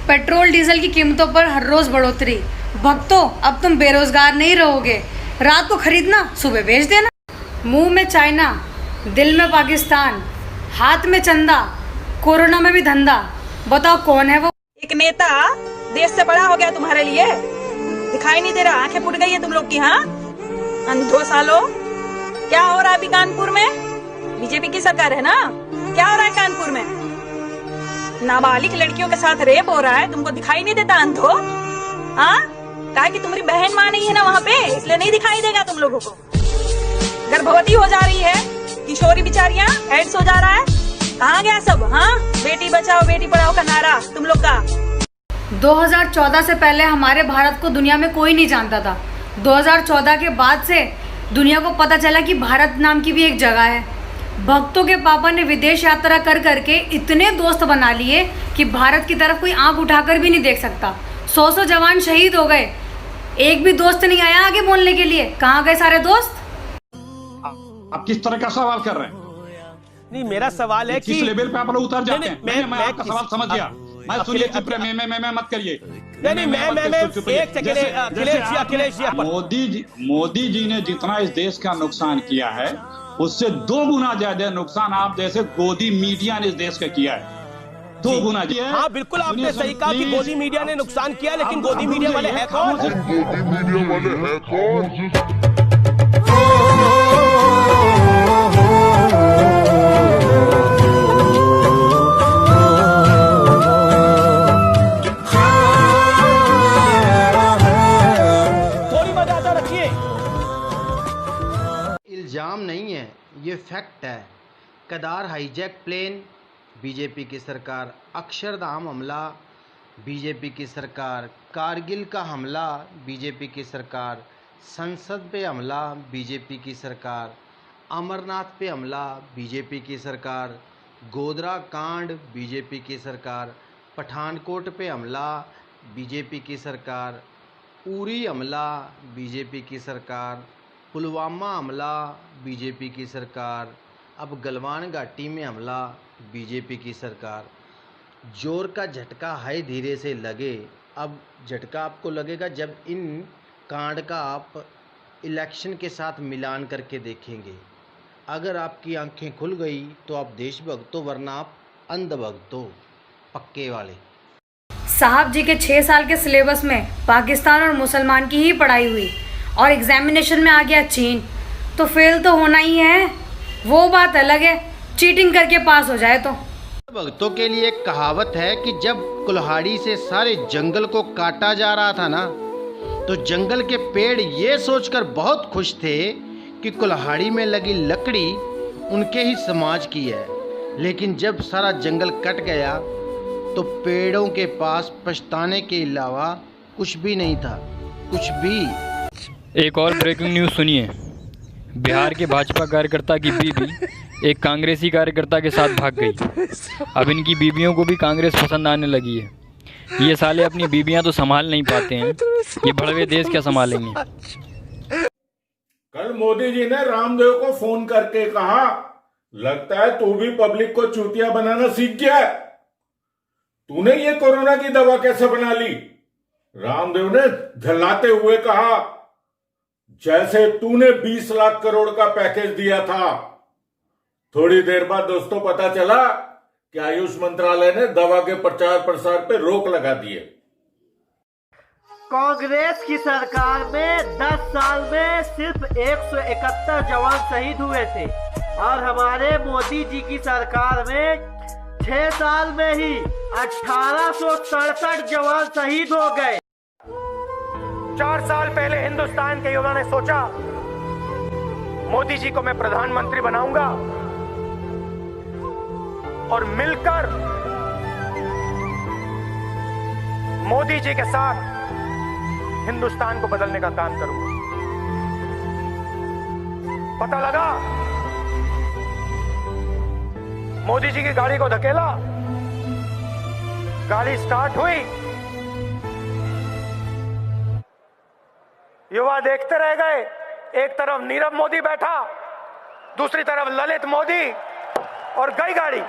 Petrol diesel की कीमतों पर हर रोज बढ़ोतरी। भक्तों, अब तुम बेरोजगार नहीं रहोगे। रात को खरीदना, सुबह बेच देना। मुंह में चाइना, दिल में पाकिस्तान, हाथ में चंदा, कोरोना में भी धंधा। बताओ कौन है वो? एक नेता देश से बड़ा हो गया तुम्हारे लिए, दिखाई नहीं दे रहा? आंखें फूट गई है तुम लोग की? हाँ, अंधो सालो। क्या हो रहा है अभी कानपुर में? बीजेपी की सरकार है ना, क्या हो रहा है कानपुर में? नाबालिग लड़कियों के साथ रेप हो रहा है, तुमको दिखाई नहीं देता अंधो? हाँ, कहा कि तुम्हारी बहन माँ नहीं है ना वहाँ पे, इसलिए नहीं दिखाई देगा तुम लोगों को। गर्भवती हो जा रही है किशोरी बिचारियां, एड्स हो जा रहा है। कहाँ गया सब? हाँ, बेटी बचाओ बेटी पढ़ाओ का नारा तुम लोग का। 2014 से पहले हमारे भारत को दुनिया में कोई नहीं जानता था। 2014 के बाद से दुनिया को पता चला कि भारत नाम की भी एक जगह है। भक्तों के पापा ने विदेश यात्रा कर करके इतने दोस्त बना लिए कि भारत की तरफ कोई आंख उठाकर भी नहीं देख सकता। 100 जवान शहीद हो गए, एक भी दोस्त नहीं आया आगे बोलने के लिए। कहाँ गए सारे दोस्त? आप किस तरह का सवाल कर रहे हैं? नहीं, मेरा सवाल है कि किस लेवल पे आप लोग उतर जाते हैं? मैं आपका सवाल समझ गया। मैं सुनिए, चुप रहे, मैं मत करिए। नहीं, मैं एक सेकंड। मोदी जी ने जितना इस देश का नुकसान किया है, उससे 2 गुना ज्यादा नुकसान आप जैसे गोदी मीडिया ने इस देश का किया है। 2 गुना। हाँ, बिल्कुल आपने सही कहा कि गोदी मीडिया ने नुकसान किया, लेकिन गोदी मीडिया वाले है कौन? इल्ज़ाम नहीं है, ये फैक्ट है। कदार हाईजैक प्लेन, बीजेपी की सरकार। अक्षरधाम हमला, बीजेपी की सरकार। कारगिल का हमला, बीजेपी की सरकार। संसद पे हमला, बीजेपी की सरकार। अमरनाथ पे हमला, बीजेपी की सरकार। गोधरा कांड, बीजेपी की सरकार। पठानकोट पे हमला, बीजेपी की सरकार। उरी हमला, बीजेपी की सरकार। पुलवामा हमला, बीजेपी की सरकार। अब गलवान घाटी में हमला, बीजेपी की सरकार। जोर का झटका है धीरे से लगे। अब झटका आपको लगेगा जब इन कांड का आप इलेक्शन के साथ मिलान करके देखेंगे। अगर आपकी आंखें खुल गई तो आप देशभक्त हो, वरना आप अंधभक्त हो, पक्के वाले। साहब जी के 6 साल के सिलेबस में पाकिस्तान और मुसलमान की ही पढ़ाई हुई और एग्जामिनेशन में आ गया चीन, तो फेल तो होना ही है। वो बात अलग है चीटिंग करके पास हो जाए तो। भक्तों के लिए एक कहावत है कि जब कुल्हाड़ी से सारे जंगल को काटा जा रहा था ना, तो जंगल के पेड़ ये सोचकर बहुत खुश थे कि कुल्हाड़ी में लगी लकड़ी उनके ही समाज की है। लेकिन जब सारा जंगल कट गया तो पेड़ों के पास पछताने के अलावा कुछ भी नहीं था, कुछ भी। एक और ब्रेकिंग न्यूज़ सुनिए। बिहार के भाजपा कार्यकर्ता की बीबी एक कांग्रेसी कार्यकर्ता के साथ भाग गई। अब इनकी बीबियों को भी कांग्रेस पसंद आने लगी है। ये साले अपनी बीबियां तो संभाल नहीं पाते हैं, ये भड़वे देश क्या संभालेंगे? कल मोदी जी ने रामदेव को फोन करके कहा, लगता है तू भी पब्लिक को चूतिया बनाना सीख गया है। तूने ये कोरोना की दवा कैसे बना ली? रामदेव ने झल्लाते हुए कहा, जैसे तूने 20 लाख करोड़ का पैकेज दिया था। थोड़ी देर बाद दोस्तों पता चला कि आयुष मंत्रालय ने दवा के प्रचार प्रसार पे रोक लगा दी है। कांग्रेस की सरकार में 10 साल में सिर्फ 171 जवान शहीद हुए थे और हमारे मोदी जी की सरकार में 6 साल में ही 1867 जवान शहीद हो गए। 4 साल पहले हिंदुस्तान के युवा ने सोचा मोदी जी को मैं प्रधानमंत्री बनाऊंगा और मिलकर मोदी जी के साथ हिंदुस्तान को बदलने का काम करूंगा। पता लगा मोदी जी की गाड़ी को धकेला, गाड़ी स्टार्ट हुई, युवा देखते रह गए। एक तरफ नीरव मोदी बैठा, दूसरी तरफ ललित मोदी, और गई गाड़ी।